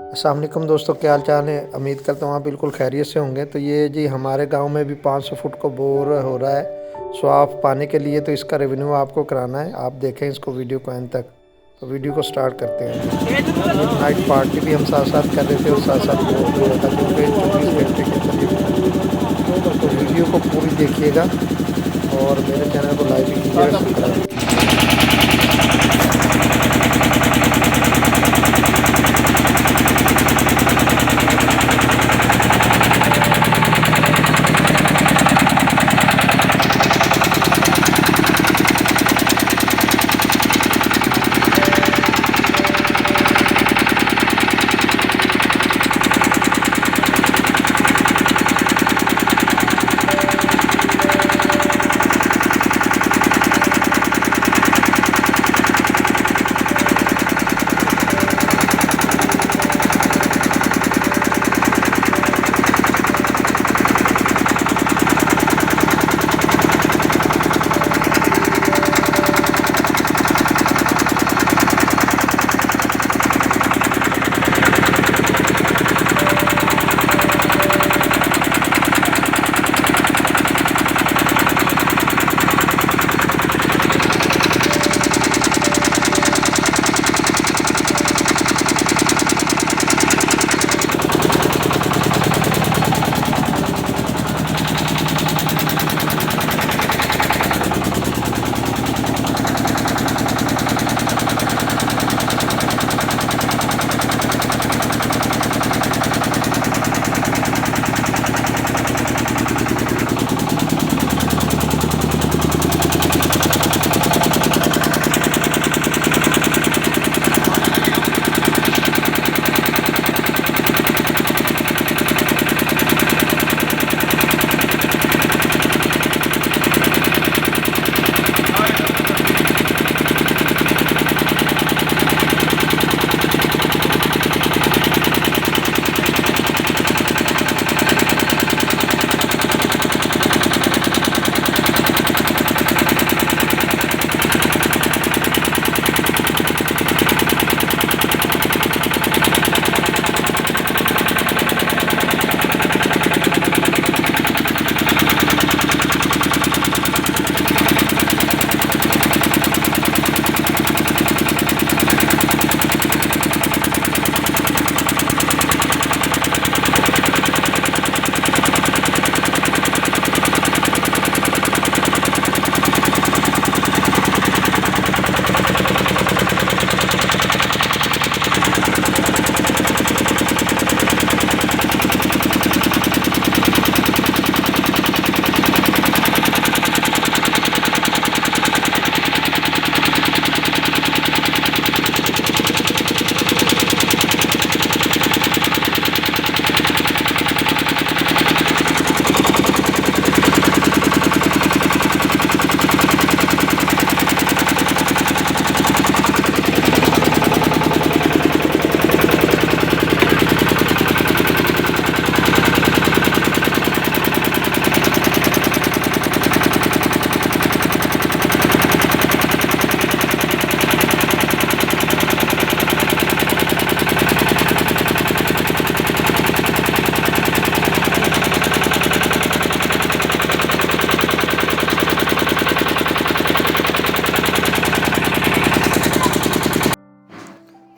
अस्सलाम वालेकुम दोस्तों, क्या हाल चाल है। उम्मीद करता हूँ आप बिल्कुल खैरियत से होंगे। तो ये जी हमारे गांव में भी 500 फुट को बोर हो रहा है साफ पानी के लिए। तो इसका रेवेन्यू आपको कराना है। आप देखें इसको, वीडियो को एंड तक। तो वीडियो को स्टार्ट करते हैं जी। एक नाइट पार्टी भी हम साथ साथ कर रहे थे और साथ साथ बोर भी हो रहा था, क्योंकि 24 घंटे के अंदर ये बोर। तो वीडियो को पूरी देखिएगा और मेरे चैनल को लाइक भी कीजिएगा, सब्सक्राइब भी कीजिएगा।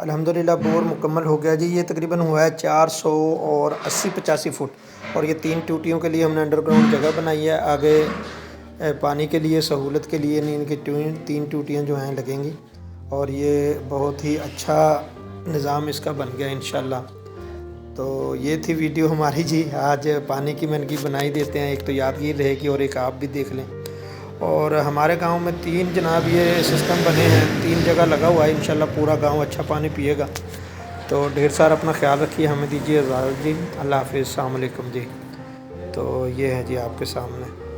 अल्हम्दुलिल्लाह बोर मुकम्मल हो गया जी। ये तकरीबन हुआ है 400 और 80-85 फुट। और ये 3 टूटियों के लिए हमने अंडरग्राउंड जगह बनाई है। आगे पानी के लिए सहूलत के लिए नहीं, इनकी 3 टूटियाँ जो हैं लगेंगी। और ये बहुत ही अच्छा निज़ाम इसका बन गया इंशाल्लाह। तो ये थी वीडियो हमारी जी। आज पानी की मनकी बनाई देते हैं, एक तो यादगिर रहेगी और एक आप भी देख लें। और हमारे गांव में 3 जनाब ये सिस्टम बने हैं, 3 जगह लगा हुआ है। इंशाल्लाह पूरा गांव अच्छा पानी पिएगा। तो ढेर सारा अपना ख्याल रखिए, हमें दीजिए इजाज़त जी। अल्लाह हाफ़िज़, अस्सलाम वालेकुम जी। तो ये है जी आपके सामने।